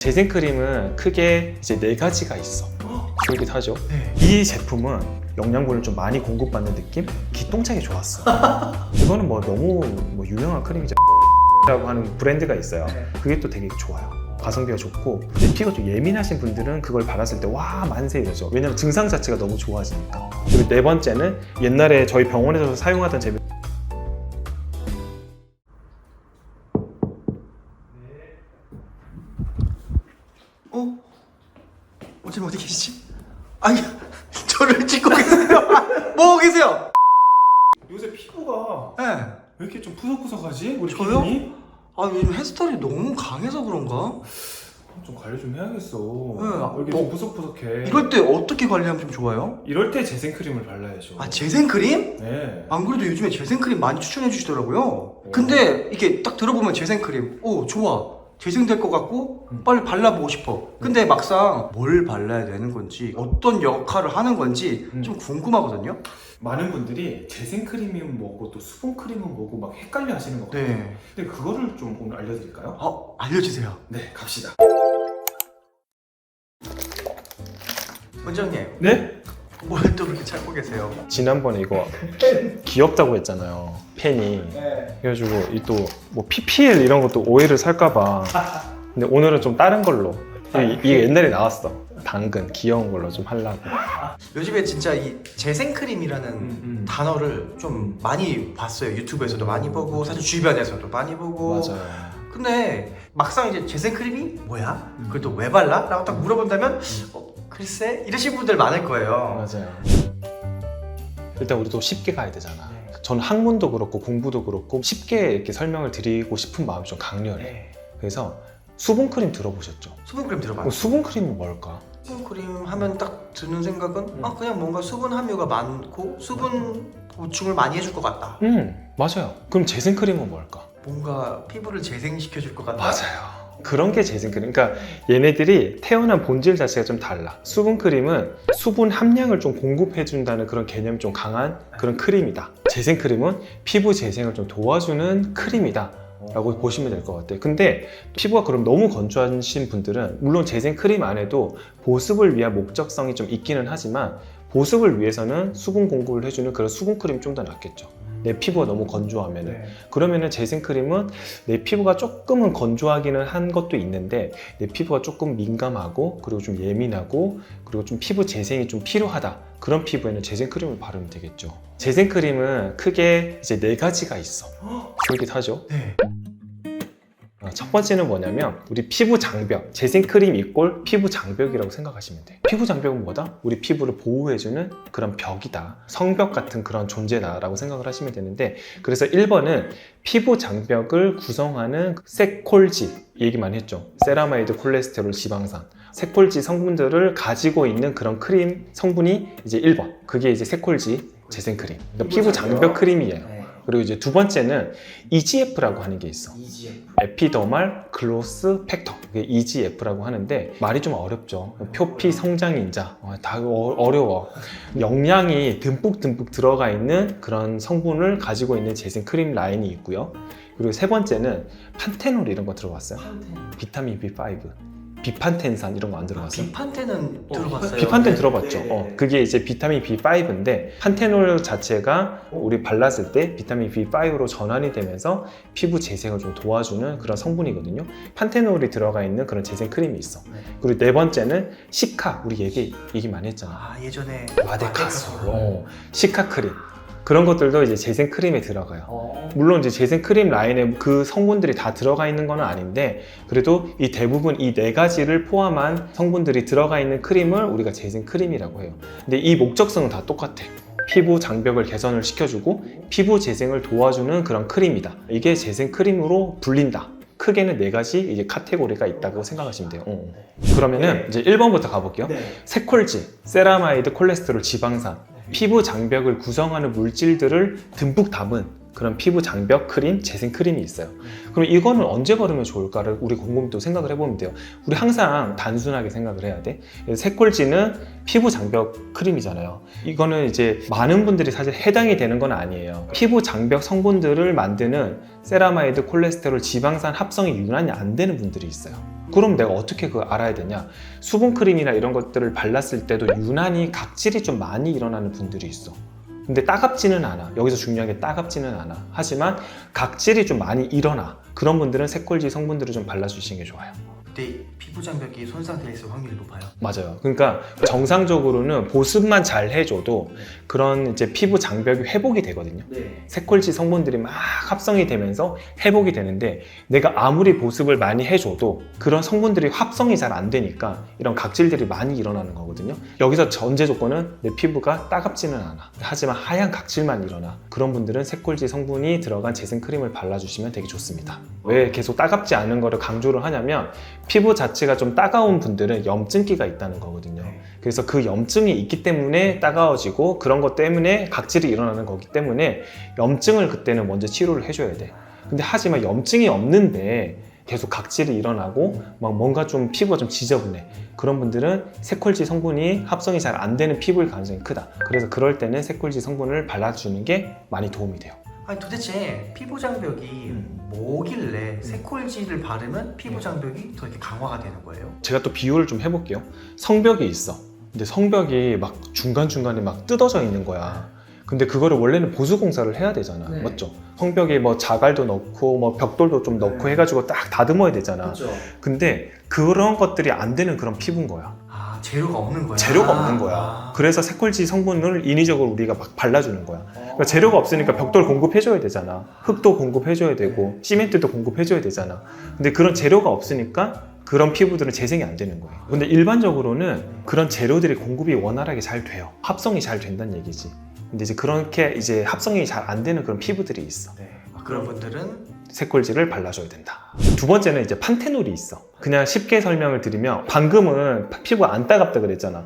재생크림은 크게 이제 4가지가 있어. 쫄깃하죠? 네. 이 제품은 영양분을 좀 많이 공급받는 느낌? 기똥차게 좋았어. 이거는 뭐 너무 유명한 크림이죠. 라고 하는 브랜드가 있어요. 그게 또 되게 좋아요. 가성비가 좋고 내 피가 좀 예민하신 분들은 그걸 받았을 때 와 만세 이러죠. 왜냐면 증상 자체가 너무 좋아지니까. 그리고 4번째는 옛날에 저희 병원에서 사용하던 제품. 지금 어디 계시지? 아니 저를 찍고 계세요. 뭐 계세요? 요새 피부가 네. 왜 이렇게 좀 푸석푸석하지? 우리 저요? 피부니? 아 요즘 헤어스타일이 너무 강해서 그런가? 좀 관리 좀 해야겠어. 네. 여기 좀 푸석푸석해. 이럴 때 어떻게 관리하면 좀 좋아요? 이럴 때 재생크림을 발라야죠. 아 재생크림? 네. 안 그래도 요즘에 재생크림 많이 추천해 주시더라고요. 근데 이게 딱 들어보면 재생크림 오 좋아 재생될 것 같고 빨리 발라보고 싶어. 근데 막상 뭘 발라야 되는 건지 어떤 역할을 하는 건지 좀 궁금하거든요. 많은 분들이 재생크림은 뭐고 또 수분크림은 뭐고 막 헷갈려 하시는 것 같아요. 네. 근데 그거를 좀 오늘 알려드릴까요? 알려주세요. 네, 갑시다. 원장님 네? 뭘 또 그렇게 찾고 계세요? 지난번에 이거 귀엽다고 했잖아요. 펜이. 네. 그래가지고 이 또 뭐 PPL 이런 것도 오해를 살까봐. 근데 오늘은 좀 다른 걸로. 이게 옛날에 나왔어. 당근 귀여운 걸로 좀 하려고. 요즘에 진짜 이 재생크림이라는 단어를 좀 많이 봤어요. 유튜브에서도 많이 보고 사실 주변에서도 많이 보고. 맞아요. 근데 막상 이제 재생크림이 뭐야? 그걸 또 왜 발라? 라고 딱 물어본다면 글쎄 이러신 분들 많을 거예요. 맞아요. 일단 우리도 쉽게 가야 되잖아. 저는 학문도 그렇고 공부도 그렇고 쉽게 이렇게 설명을 드리고 싶은 마음이 좀 강렬해. 네. 그래서 수분크림 들어보셨죠? 수분크림 들어봐요. 수분크림은 뭘까? 수분크림 하면 딱 드는 생각은 그냥 뭔가 수분 함유가 많고 수분 보충을 많이 해줄 것 같다. 맞아요. 그럼 재생크림은 뭘까? 뭔가 피부를 재생시켜 줄 것 같다. 맞아요. 그런 게 재생크림. 그러니까 얘네들이 태어난 본질 자체가 좀 달라. 수분크림은 수분 함량을 좀 공급해준다는 그런 개념이 좀 강한 그런 크림이다. 재생크림은 피부 재생을 좀 도와주는 크림이다 라고 보시면 될 것 같아요. 근데 피부가 그럼 너무 건조하신 분들은 물론 재생크림 안에도 보습을 위한 목적성이 좀 있기는 하지만 보습을 위해서는 수분 공급을 해주는 그런 수분크림이 좀 더 낫겠죠. 내 피부가 너무 건조하면은. 그러면은 재생크림은 내 피부가 조금은 건조하기는 한 것도 있는데 내 피부가 조금 민감하고 그리고 좀 예민하고 그리고 좀 피부 재생이 좀 필요하다. 그런 피부에는 재생크림을 바르면 되겠죠. 재생크림은 크게 이제 4가지가 있어. 쫄깃하죠? 네. 첫 번째는 뭐냐면 우리 피부 장벽, 재생크림 이꼴 피부 장벽이라고 생각하시면 돼요. 피부 장벽은 뭐다? 우리 피부를 보호해주는 그런 벽이다. 성벽 같은 그런 존재다 라고 생각을 하시면 되는데 그래서 1번은 피부 장벽을 구성하는 세콜지 얘기 많이 했죠. 세라마이드, 콜레스테롤, 지방산 세콜지 성분들을 가지고 있는 그런 크림 성분이 이제 1번 그게 이제 세콜지 재생크림 그러니까 피부 장벽 크림이에요. 그리고 이제 2번째는 EGF라고 하는 게 있어. 에피더말 글로스 팩터. 그게 EGF라고 하는데 말이 좀 어렵죠. 표피 성장인자. 다 어려워. 영양이 듬뿍 들어가 있는 그런 성분을 가지고 있는 재생크림 라인이 있고요. 그리고 3번째는 판테놀 이런 거 들어봤어요? 비타민 B5. 비판텐산 이런 거 안 들어봤어요? 비판텐은 들어봤어요. 비판텐 들어봤죠. 네. 그게 이제 비타민 B5인데 판테놀 자체가 우리 발랐을 때 비타민 B5로 전환이 되면서 피부 재생을 좀 도와주는 그런 성분이거든요. 판테놀이 들어가 있는 그런 재생 크림이 있어. 그리고 4번째는 시카, 우리 얘기 많이 했잖아. 예전에 마데카솔, 시카 크림. 그런 것들도 이제 재생 크림에 들어가요. 물론 이제 재생 크림 라인에 그 성분들이 다 들어가 있는 건 아닌데 그래도 이 대부분 이 4가지를 포함한 성분들이 들어가 있는 크림을 우리가 재생 크림이라고 해요. 근데 이 목적성은 다 똑같아. 피부 장벽을 개선을 시켜주고 피부 재생을 도와주는 그런 크림이다. 이게 재생 크림으로 불린다. 크게는 4가지 이제 카테고리가 있다고 생각하시면 돼요. 그러면은 이제 1번부터 가볼게요. 세콜지, 세라마이드, 콜레스테롤, 지방산. 피부 장벽을 구성하는 물질들을 듬뿍 담은 그런 피부 장벽 크림, 재생 크림이 있어요. 그럼 이거는 언제 바르면 좋을까를 우리 곰곰이 또 생각을 해보면 돼요. 우리 항상 단순하게 생각을 해야 돼. 세콜지는 피부 장벽 크림이잖아요. 이거는 이제 많은 분들이 사실 해당이 되는 건 아니에요. 피부 장벽 성분들을 만드는 세라마이드, 콜레스테롤, 지방산 합성이 유난히 안 되는 분들이 있어요. 그럼 내가 어떻게 그걸 알아야 되냐? 수분크림이나 이런 것들을 발랐을 때도 유난히 각질이 좀 많이 일어나는 분들이 있어. 근데 따갑지는 않아. 여기서 중요한 게 따갑지는 않아. 하지만 각질이 좀 많이 일어나. 그런 분들은 색콜지 성분들을 좀 발라주시는 게 좋아요. 그때 피부 장벽이 손상될 있을 확률이 높아요. 맞아요. 그러니까 정상적으로는 보습만 잘 해줘도 그런 이제 피부 장벽이 회복이 되거든요. 네. 색콜지 성분들이 막 합성이 되면서 회복이 되는데 내가 아무리 보습을 많이 해줘도 그런 성분들이 합성이 잘 안 되니까 이런 각질들이 많이 일어나는 거거든요. 여기서 전제 조건은 내 피부가 따갑지는 않아. 하지만 하얀 각질만 일어나. 그런 분들은 색콜지 성분이 들어간 재생 크림을 발라주시면 되게 좋습니다. 왜 계속 따갑지 않은 거를 강조를 하냐면 피부 자체가 좀 따가운 분들은 염증기가 있다는 거거든요. 그래서 그 염증이 있기 때문에 따가워지고 그런 것 때문에 각질이 일어나는 거기 때문에 염증을 그때는 먼저 치료를 해줘야 돼. 근데 하지만 염증이 없는데 계속 각질이 일어나고 막 뭔가 좀 피부가 좀 지저분해. 그런 분들은 색콜지 성분이 합성이 잘 안 되는 피부일 가능성이 크다. 그래서 그럴 때는 색콜지 성분을 발라주는 게 많이 도움이 돼요. 아니 도대체 피부 장벽이 뭐길래 색콜지를 바르면 피부 장벽이 더 이렇게 강화가 되는 거예요? 제가 또 비유를 좀 해볼게요. 성벽이 있어. 근데 성벽이 막 중간중간에 막 뜯어져 있는 거야. 근데 그거를 원래는 보수 공사를 해야 되잖아. 네. 맞죠? 성벽에 뭐 자갈도 넣고 뭐 벽돌도 좀 넣고 네. 해가지고 딱 다듬어야 되잖아. 그렇죠. 근데 그런 것들이 안 되는 그런 피부인 거야. 아 재료가 없는 거야. 재료가 없는 거야. 그래서 색콜지 성분을 인위적으로 우리가 막 발라주는 거야. 그러니까 재료가 없으니까 벽돌 공급해줘야 되잖아. 흙도 공급해줘야 되고 시멘트도 공급해줘야 되잖아. 근데 그런 재료가 없으니까 그런 피부들은 재생이 안 되는 거예요. 근데 일반적으로는 그런 재료들이 공급이 원활하게 잘 돼요. 합성이 잘 된다는 얘기지. 근데 이제 그렇게 이제 합성이 잘 안 되는 그런 피부들이 있어. 네. 그런 분들은 색콜지를 발라줘야 된다. 두 번째는 이제 판테놀이 있어. 그냥 쉽게 설명을 드리면 방금은 피부가 안 따갑다 그랬잖아.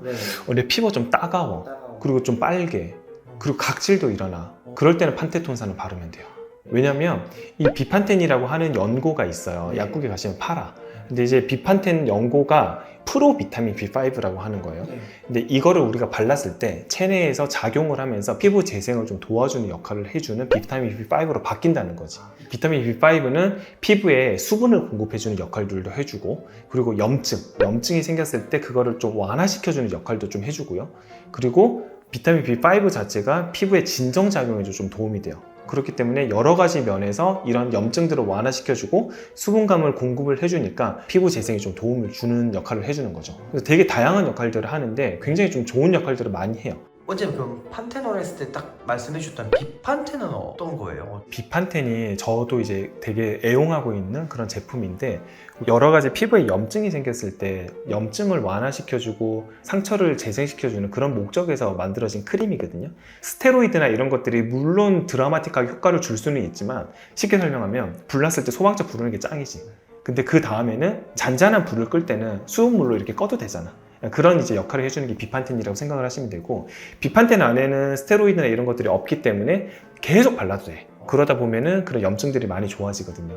내 피부가 좀 따가워. 그리고 좀 빨개. 그리고 각질도 일어나. 그럴 때는 판테톤산을 바르면 돼요. 왜냐면 이 비판텐이라고 하는 연고가 있어요. 약국에 가시면 팔아. 근데 이제 비판텐 연고가 프로 비타민 B5라고 하는 거예요. 근데 이거를 우리가 발랐을 때 체내에서 작용을 하면서 피부 재생을 좀 도와주는 역할을 해주는 비타민 B5로 바뀐다는 거지. 비타민 B5는 피부에 수분을 공급해주는 역할들도 해주고, 그리고 염증이 생겼을 때 그거를 좀 완화시켜주는 역할도 좀 해주고요. 그리고 비타민 B5 자체가 피부의 진정작용에도 좀 도움이 돼요. 그렇기 때문에 여러 가지 면에서 이런 염증들을 완화시켜주고 수분감을 공급을 해주니까 피부 재생에 좀 도움을 주는 역할을 해주는 거죠. 그래서 되게 다양한 역할들을 하는데 굉장히 좀 좋은 역할들을 많이 해요. 원장님 그럼 판테놀 했을 때 딱 말씀해 주셨던 비판텐은 어떤 거예요? 비판텐이 저도 이제 되게 애용하고 있는 그런 제품인데 여러 가지 피부에 염증이 생겼을 때 염증을 완화시켜주고 상처를 재생시켜주는 그런 목적에서 만들어진 크림이거든요. 스테로이드나 이런 것들이 물론 드라마틱하게 효과를 줄 수는 있지만 쉽게 설명하면 불 났을 때 소방차 부르는 게 짱이지. 근데 그 다음에는 잔잔한 불을 끌 때는 수돗물로 이렇게 꺼도 되잖아. 그런 이제 역할을 해주는 게 비판텐이라고 생각을 하시면 되고, 비판텐 안에는 스테로이드나 이런 것들이 없기 때문에 계속 발라도 돼. 그러다 보면은 그런 염증들이 많이 좋아지거든요.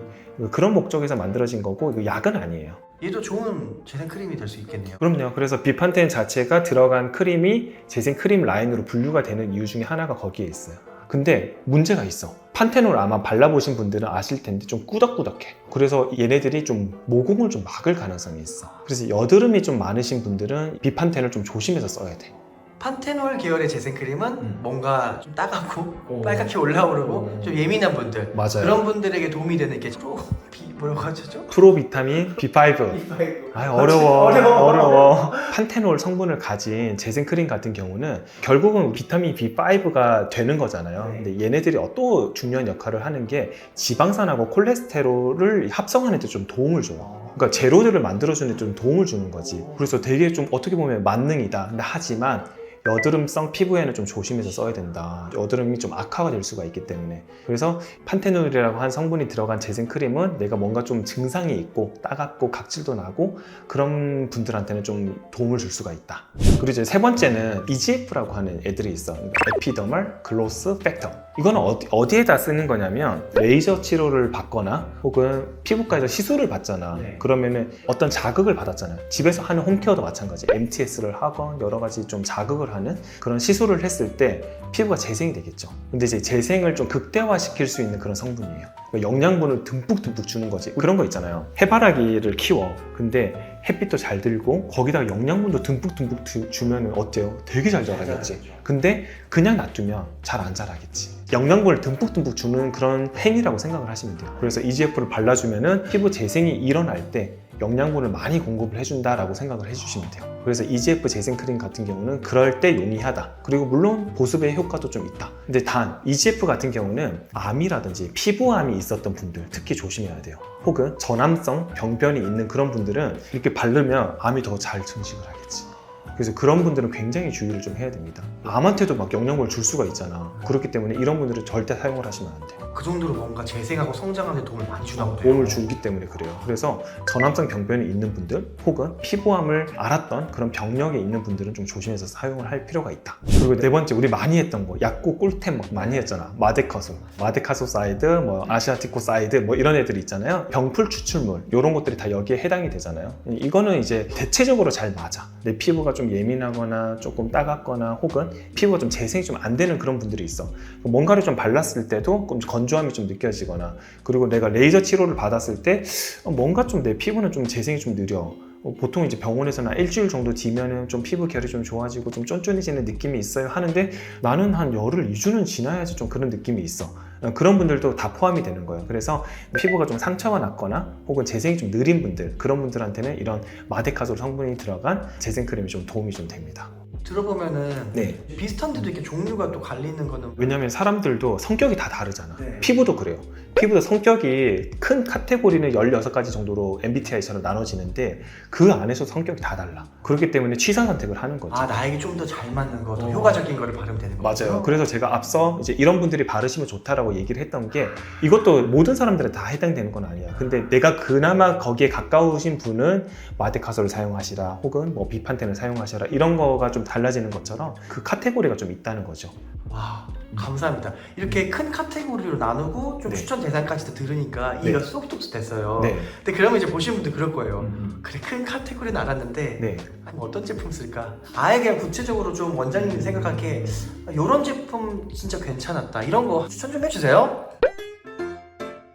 그런 목적에서 만들어진 거고 이거 약은 아니에요. 얘도 좋은 재생 크림이 될 수 있겠네요. 그럼요. 그래서 비판텐 자체가 들어간 크림이 재생 크림 라인으로 분류가 되는 이유 중에 하나가 거기에 있어요. 근데 문제가 있어. 판테놀 아마 발라보신 분들은 아실 텐데 좀 꾸덕꾸덕해. 그래서 얘네들이 좀 모공을 좀 막을 가능성이 있어. 그래서 여드름이 좀 많으신 분들은 비판텐을 좀 조심해서 써야 돼. 판테놀 계열의 재생 크림은 뭔가 좀 따갑고 빨갛게 올라오르고 좀 예민한 분들, 맞아요. 그런 분들에게 도움이 되는 게 뭐라고 하죠? 프로비타민 B5. 어려워. 판테놀 성분을 가진 재생 크림 같은 경우는 결국은 비타민 B5가 되는 거잖아요. 근데 얘네들이 또 중요한 역할을 하는 게 지방산하고 콜레스테롤을 합성하는 데 좀 도움을 줘요. 그러니까 재료들을 만들어주는 데 좀 도움을 주는 거지. 그래서 되게 좀 어떻게 보면 만능이다. 근데 하지만 여드름성 피부에는 좀 조심해서 써야 된다. 여드름이 좀 악화가 될 수가 있기 때문에. 그래서 판테놀이라고 한 성분이 들어간 재생 크림은 내가 뭔가 좀 증상이 있고 따갑고 각질도 나고 그런 분들한테는 좀 도움을 줄 수가 있다. 그리고 이제 세 번째는 EGF라고 하는 애들이 있어. 에피더멀 글로스 팩터. 이거는 어디에다 쓰는 거냐면 레이저 치료를 받거나 혹은 피부과에서 시술을 받잖아. 네. 그러면은 어떤 자극을 받았잖아요. 집에서 하는 홈케어도 마찬가지. MTS를 하건 여러 가지 좀 자극을 하는 그런 시술을 했을 때 피부가 재생이 되겠죠. 근데 이제 재생을 좀 극대화시킬 수 있는 그런 성분이에요. 그러니까 영양분을 듬뿍듬뿍 주는 거지. 그런 거 있잖아요. 해바라기를 키워. 근데 햇빛도 잘 들고 거기다가 영양분도 듬뿍듬뿍 주면 어때요? 되게 잘 자라겠지. 근데 그냥 놔두면 잘 안 자라겠지. 영양분을 듬뿍듬뿍 주는 그런 행위라고 생각을 하시면 돼요. 그래서 EGF를 발라주면은 피부 재생이 일어날 때 영양분을 많이 공급을 해준다라고 생각을 해주시면 돼요. 그래서 EGF 재생 크림 같은 경우는 그럴 때 용이하다. 그리고 물론 보습의 효과도 좀 있다. 근데 단 EGF 같은 경우는 암이라든지 피부암이 있었던 분들 특히 조심해야 돼요. 혹은 전암성 병변이 있는 그런 분들은 이렇게 바르면 암이 더 잘 증식을 하겠지. 그래서 그런 분들은 굉장히 주의를 좀 해야 됩니다. 암한테도 막 영양분을 줄 수가 있잖아. 그렇기 때문에 이런 분들은 절대 사용을 하시면 안 돼요. 그 정도로 뭔가 재생하고 성장하는 데 도움을 많이 주나 보네요. 도움을 주기 때문에 그래요. 그래서 전암성 병변이 있는 분들 혹은 피부암을 앓았던 그런 병력에 있는 분들은 좀 조심해서 사용을 할 필요가 있다. 그리고 네 번째, 우리 많이 했던 거 약국 꿀템 막 많이 했잖아. 마데카소사이드, 뭐 아시아티코사이드 뭐 이런 애들이 있잖아요. 병풀 추출물 이런 것들이 다 여기에 해당이 되잖아요. 이거는 이제 대체적으로 잘 맞아. 내 피부가 좀 예민하거나 조금 따갑거나 혹은 피부가 좀 재생이 좀 안 되는 그런 분들이 있어. 뭔가를 좀 발랐을 때도 좀 건조함이 좀 느껴지거나, 그리고 내가 레이저 치료를 받았을 때 뭔가 좀 내 피부는 좀 재생이 좀 느려. 보통 이제 병원에서는 일주일 정도 뒤면은 좀 피부 결이 좀 좋아지고 좀 쫀쫀해지는 느낌이 있어요 하는데, 나는 한 열흘, 2주는 지나야지 좀 그런 느낌이 있어. 그런 분들도 다 포함이 되는 거예요. 그래서 피부가 좀 상처가 났거나 혹은 재생이 좀 느린 분들, 그런 분들한테는 이런 마데카솔 성분이 들어간 재생 크림이 좀 도움이 좀 됩니다. 들어보면은 네. 비슷한데도 이렇게 종류가 또 갈리는 거는 왜냐면 사람들도 성격이 다 다르잖아. 네. 피부도 그래요. 피부도 성격이 큰 카테고리는 16가지 정도로 MBTI처럼 나눠지는데 그 안에서 성격이 다 달라. 그렇기 때문에 취사 선택을 하는 거죠. 아, 나에게 좀 더 잘 맞는 거, 더 효과적인 거를 바르면 되는 거죠. 맞아요. 그래서 제가 앞서 이제 이런 분들이 바르시면 좋다라고 얘기를 했던 게, 이것도 모든 사람들은 다 해당되는 건 아니야. 근데 내가 그나마 거기에 가까우신 분은 마데카솔을 사용하시라 혹은 뭐 비판텐을 사용하시라 이런 거가 좀 달라지는 것처럼 그 카테고리가 좀 있다는 거죠. 와, 감사합니다. 이렇게 큰 카테고리로 나누고 좀 네. 추천 대상까지도 들으니까 네. 이해가 쏙쏙 됐어요. 네. 근데 그러면 이제 보시는 분들 그럴 거예요. 그래, 큰 카테고리는 알았는데 네. 아니, 어떤 제품 쓸까? 아예 그냥 구체적으로 좀 원장님이 생각하기에 이런 제품 진짜 괜찮았다, 이런 거 추천 좀 해주세요.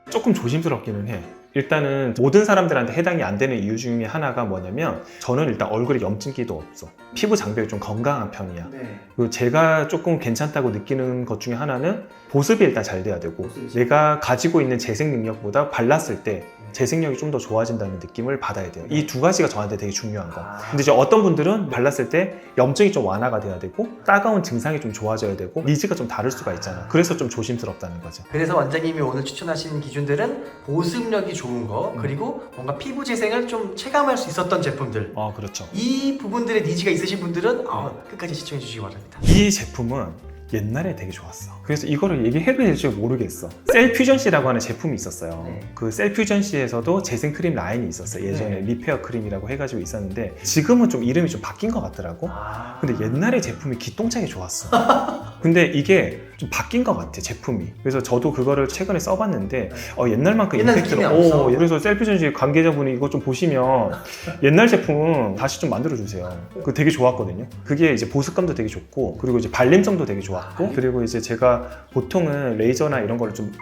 조금 조심스럽기는 해. 일단은 모든 사람들한테 해당이 안 되는 이유 중에 하나가 뭐냐면, 저는 일단 얼굴에 염증기도 없어. 피부 장벽이 좀 건강한 편이야. 네. 그리고 제가 조금 괜찮다고 느끼는 것 중에 하나는 보습이 일단 잘 돼야 되고, 내가 가지고 있는 재생 능력보다 발랐을 때 재생력이 좀 더 좋아진다는 느낌을 받아야 돼요. 이 두 가지가 저한테 되게 중요한 거. 근데 이제 어떤 분들은 발랐을 때 염증이 좀 완화가 돼야 되고 따가운 증상이 좀 좋아져야 되고 니즈가 좀 다를 수가 있잖아. 그래서 좀 조심스럽다는 거죠. 그래서 원장님이 오늘 추천하신 기준들은 보습력이 좋은 거, 그리고 뭔가 피부 재생을 좀 체감할 수 있었던 제품들. 그렇죠. 이 부분들에 니즈가 있으신 분들은 끝까지 시청해 주시기 바랍니다. 이 제품은 옛날에 되게 좋았어. 그래서 이거를 얘기해도 될지 모르겠어. 셀퓨전시라고 하는 제품이 있었어요. 네. 그 셀퓨전시에서도 재생 크림 라인이 있었어요. 예전에 리페어 크림이라고 해가지고 있었는데 지금은 좀 이름이 좀 바뀐 것 같더라고. 근데 옛날에 제품이 기똥차게 좋았어. 근데 이게 좀 바뀐 것 같아, 제품이. 그래서 저도 그거를 최근에 써봤는데 옛날만큼 옛날 임팩트가 느낌이 없어. 그래서 셀퓨전시 관계자분이 이거 좀 보시면 옛날 제품 다시 좀 만들어주세요. 그거 되게 좋았거든요. 그게 이제 보습감도 되게 좋고, 그리고 이제 발림성도 되게 좋았고, 그리고 이제 제가 보통은 레이저나 이런 거를 좀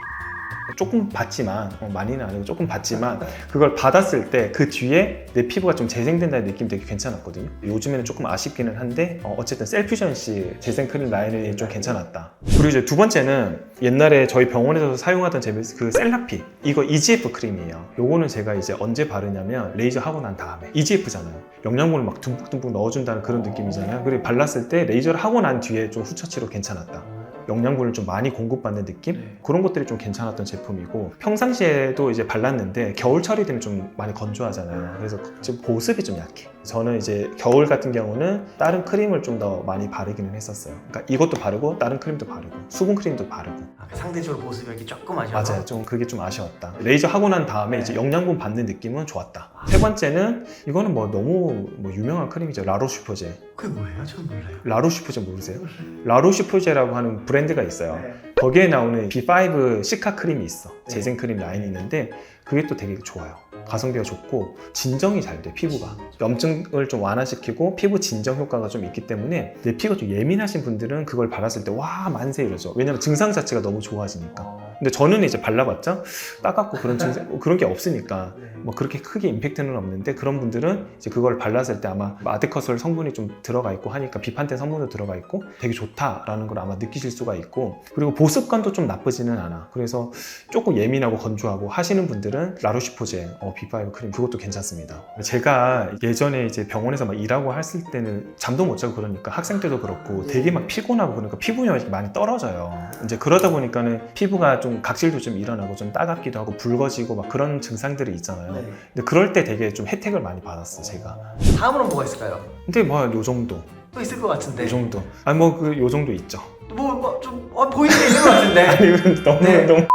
조금 받지만, 많이는 아니고 조금 받지만, 그걸 받았을 때 그 뒤에 내 피부가 좀 재생된다는 느낌이 되게 괜찮았거든요. 요즘에는 조금 아쉽기는 한데 어쨌든 셀퓨전시 재생 크림 라인이 좀 괜찮았다. 그리고 이제 두 번째는 옛날에 저희 병원에서 사용하던 그 셀라피, 이거 EGF 크림이에요. 요거는 제가 이제 언제 바르냐면 레이저 하고 난 다음에. EGF잖아요. 영양분을 막 듬뿍듬뿍 넣어준다는 그런 느낌이잖아요. 그리고 발랐을 때 레이저를 하고 난 뒤에 좀 후처치로 괜찮았다. 영양분을 좀 많이 공급받는 느낌? 네. 그런 것들이 좀 괜찮았던 제품이고, 평상시에도 이제 발랐는데 겨울철이 되면 좀 많이 건조하잖아요. 그래서 지금 보습이 좀 약해. 저는 이제 겨울 같은 경우는 다른 크림을 좀 더 많이 바르기는 했었어요. 그러니까 이것도 바르고 다른 크림도 바르고 수분 크림도 바르고. 상대적으로 보습력이 조금 아쉬워서. 맞아요. 좀 그게 좀 아쉬웠다. 레이저 하고 난 다음에 이제 영양분 받는 느낌은 좋았다. 세 번째는 이거는 뭐 너무 뭐 유명한 크림이죠. 라로슈포제. 그게 뭐예요? 전 몰라요. 라로슈포제 모르세요? 라로슈포제라고 하는 브랜드가 있어요. 네. 거기에 나오는 B5 시카 크림이 있어. 재생 크림 라인이 있는데 그게 또 되게 좋아요. 가성비가 좋고 진정이 잘 돼, 피부가. 염증을 좀 완화시키고 피부 진정 효과가 좀 있기 때문에 내 피부가 좀 예민하신 분들은 그걸 바랐을 때 와 만세 이러죠. 왜냐면 증상 자체가 너무 좋아지니까. 근데 저는 이제 발라봤자 따갑고 그런 증상 그런 게 없으니까 뭐 그렇게 크게 임팩트는 없는데 그런 분들은 이제 그걸 발랐을 때 아마 아데커솔 성분이 좀 들어가 있고 하니까 비판된 성분도 들어가 있고 되게 좋다라는 걸 아마 느끼실 수가 있고 그리고 보습감도 좀 나쁘지는 않아. 그래서 조금 예민하고 건조하고 하시는 분들은 라로슈포제 B5 크림 그것도 괜찮습니다. 제가 예전에 이제 병원에서 막 일하고 했을 때는 잠도 못 자고 그러니까 학생 때도 그렇고 되게 막 피곤하고 그러니까 피부염이 많이 떨어져요. 이제 그러다 보니까는 피부가 좀 각질도 좀 일어나고 좀 따갑기도 하고 붉어지고 막 그런 증상들이 있잖아요. 네. 근데 그럴 때 되게 좀 혜택을 많이 받았어 제가. 다음으로는 뭐가 있을까요? 근데 뭐 요 정도, 또 있을 것 같은데. 요 정도. 아니 뭐 그 요 정도 있죠. 뭐좀 보이는 게 있는 것 같은데. 아니 이건 너무 네. 너무.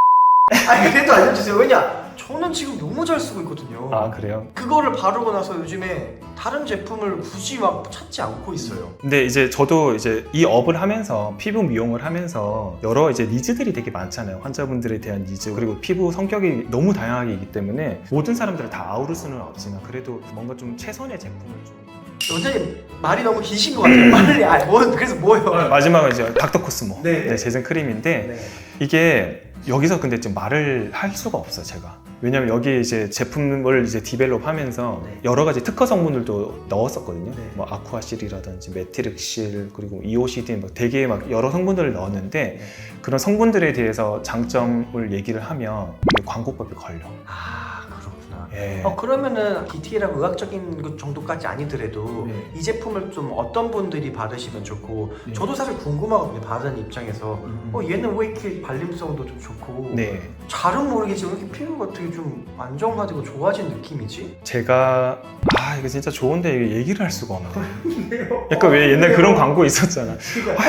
아니 그래도 알려주세요. 왜냐? 저는 지금 너무 잘 쓰고 있거든요. 아 그래요? 그거를 바르고 나서 요즘에 다른 제품을 굳이 막 찾지 않고 있어요. 근데 이제 저도 이제 이 업을 하면서 피부 미용을 하면서 여러 이제 니즈들이 되게 많잖아요. 환자분들에 대한 니즈 그리고 피부 성격이 너무 다양하게 있기 때문에 모든 사람들을 다 아우를 수는 없지만 그래도 뭔가 좀 최선의 제품을 좀. 원장님 말이 너무 기신 것 같아요. 빨리 그래서 뭐예요? 마지막은 이제 닥터코스모 네. 재생 크림인데 네. 이게 여기서 근데 좀 말을 할 수가 없어요 제가. 왜냐면 여기 이제 제품을 이제 디벨롭하면서 네. 여러 가지 특허 성분들도 넣었었거든요. 네. 뭐 아쿠아실이라든지 메틸엑실 그리고 이오시딘 막 되게 막 여러 성분들을 넣었는데 네. 그런 성분들에 대해서 장점을 얘기를 하면 이게 광고법이 걸려. 아 그렇구나. 예. 그러면은 디테일하고 의학적인 것 정도까지 아니더라도 네. 이 제품을 좀 어떤 분들이 바르시면 좋고 네. 저도 사실 궁금하거든요. 바르는 입장에서 얘는 왜 이렇게 발림성도 좀 좋고 네. 잘은 모르겠지만 왜 이렇게 피부가 되게 좀 안정화되고 좋아진 느낌이지? 제가 이거 진짜 좋은데 이거 얘기를 할 수가 없네. 약간 왜 옛날 그런 광고 있었잖아.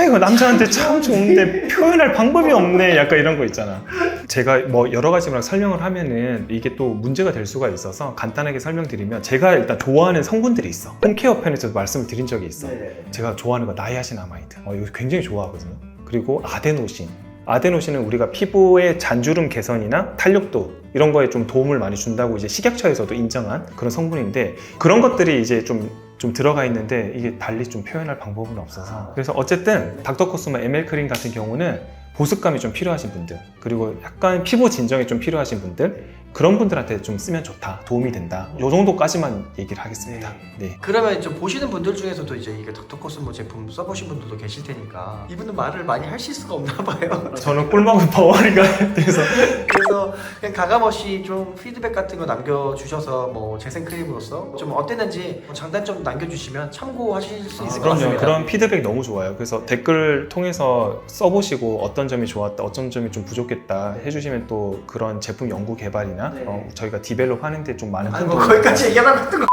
이거 남자한테 참 좋은데 표현할 방법이 없네. 약간 이런 거 있잖아. 제가 뭐 여러 가지 막 설명을 하면은 이게 또 문제가 될 수가 있어서 간단하게 설명드리면 제가 일단 좋아하는 성분들이 있어. 홈케어 편에서도 말씀을 드린 적이 있어. 제가 좋아하는 거 나이아신아마이드. 이거 굉장히 좋아하거든요. 그리고 아데노신. 아데노신은 우리가 피부의 잔주름 개선이나 탄력도 이런 거에 좀 도움을 많이 준다고 이제 식약처에서도 인정한 그런 성분인데 그런 것들이 이제 좀 들어가 있는데 이게 달리 좀 표현할 방법은 없어서 그래서 어쨌든 닥터코스모 ML 크림 같은 경우는 보습감이 좀 필요하신 분들 그리고 약간 피부 진정이 좀 필요하신 분들 그런 분들한테 좀 쓰면 좋다 도움이 된다 요 정도까지만 얘기를 하겠습니다. 네. 그러면 좀 보시는 분들 중에서도 이제 이게 닥터코스모 제품 써보신 분들도 계실 테니까 이분은 말을 많이 하실 수가 없나 봐요. 저는 꿀먹은 벙어리가 돼서 그래서 그냥 가감없이 좀 피드백 같은 거 남겨주셔서 뭐 재생크림으로서 좀 어땠는지 장단점 남겨주시면 참고하실 수 있을 것 그럼요. 같습니다. 그런 피드백 너무 좋아요. 그래서 댓글 통해서 써보시고 어떤 점이 좋았다, 어떤 점이 좀 부족했다 해주시면 또 그런 제품 연구 개발이나 네. 저희가 디벨롭 하는데 좀 많은 아니 큰 뭐 도움이 거기까지 얘기하라고 했던 거.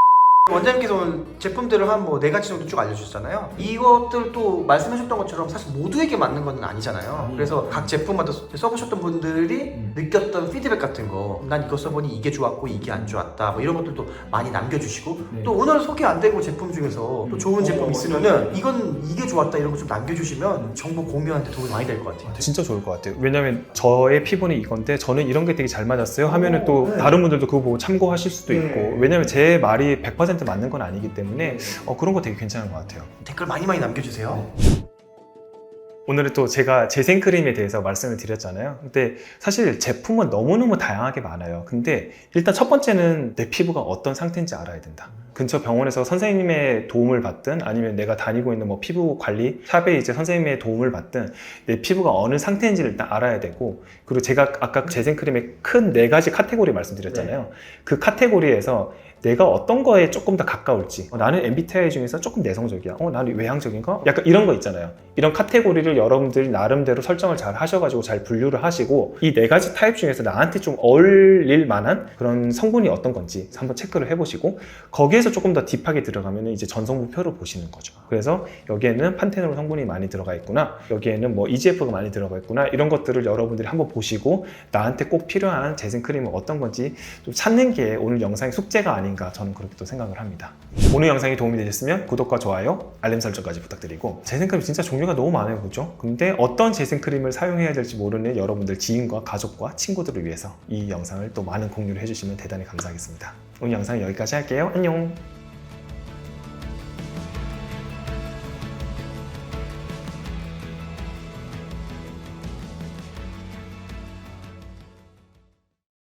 원장님께서 오늘 제품들을 한 뭐 4가지 정도 쭉 알려주셨잖아요. 이것들도 말씀해주셨던 것처럼 사실 모두에게 맞는 건 아니잖아요. 그래서 각 제품마다 써보셨던 분들이 느꼈던 피드백 같은 거, 난 이거 써보니 이게 좋았고 이게 안 좋았다, 뭐 이런 것들도 많이 남겨주시고 네. 또 오늘 소개 안 되고 제품 중에서 또 좋은 제품 있으면은 이건 이게 좋았다 이런 거 좀 남겨주시면 정보 공유하는데 도움이 많이 될 것 같아요. 진짜 좋을 것 같아요. 왜냐면 저의 피부는 이건데 저는 이런 게 되게 잘 맞았어요 하면은 또 다른 분들도 그거 보고 참고하실 수도 있고 왜냐면 제 말이 100% 맞는 건 아니기 때문에 그런 거 되게 괜찮은 것 같아요. 댓글 많이 남겨주세요. 오늘은 또 제가 재생크림에 대해서 말씀을 드렸잖아요. 근데 사실 제품은 너무너무 다양하게 많아요. 근데 일단 첫 번째는 내 피부가 어떤 상태인지 알아야 된다. 근처 병원에서 선생님의 도움을 받든 아니면 내가 다니고 있는 뭐 피부 관리 샵에 이제 선생님의 도움을 받든 내 피부가 어느 상태인지를 일단 알아야 되고 그리고 제가 아까 재생크림의 큰 4가지 카테고리 말씀드렸잖아요. 그 카테고리에서 내가 어떤 거에 조금 더 가까울지 나는 MBTI 중에서 조금 내성적이야 나는 외향적인가? 약간 이런 거 있잖아요. 이런 카테고리를 여러분들이 나름대로 설정을 잘 하셔가지고 잘 분류를 하시고 이 4가지 타입 중에서 나한테 좀 어울릴 만한 그런 성분이 어떤 건지 한번 체크를 해보시고 거기에서 조금 더 딥하게 들어가면 이제 전성분표를 보시는 거죠. 그래서 여기에는 판테놀 성분이 많이 들어가 있구나 여기에는 뭐 EGF가 많이 들어가 있구나 이런 것들을 여러분들이 한번 보시고 나한테 꼭 필요한 재생크림은 어떤 건지 좀 찾는 게 오늘 영상의 숙제가 아닌가 아닌가 저는 그렇게 또 생각을 합니다. 오늘 영상이 도움이 되셨으면 구독과 좋아요, 알림 설정까지 부탁드리고 재생크림 진짜 종류가 너무 많아요, 그죠? 근데 어떤 재생크림을 사용해야 될지 모르는 여러분들 지인과 가족과 친구들을 위해서 이 영상을 또 많은 공유를 해주시면 대단히 감사하겠습니다. 오늘 영상 여기까지 할게요. 안녕!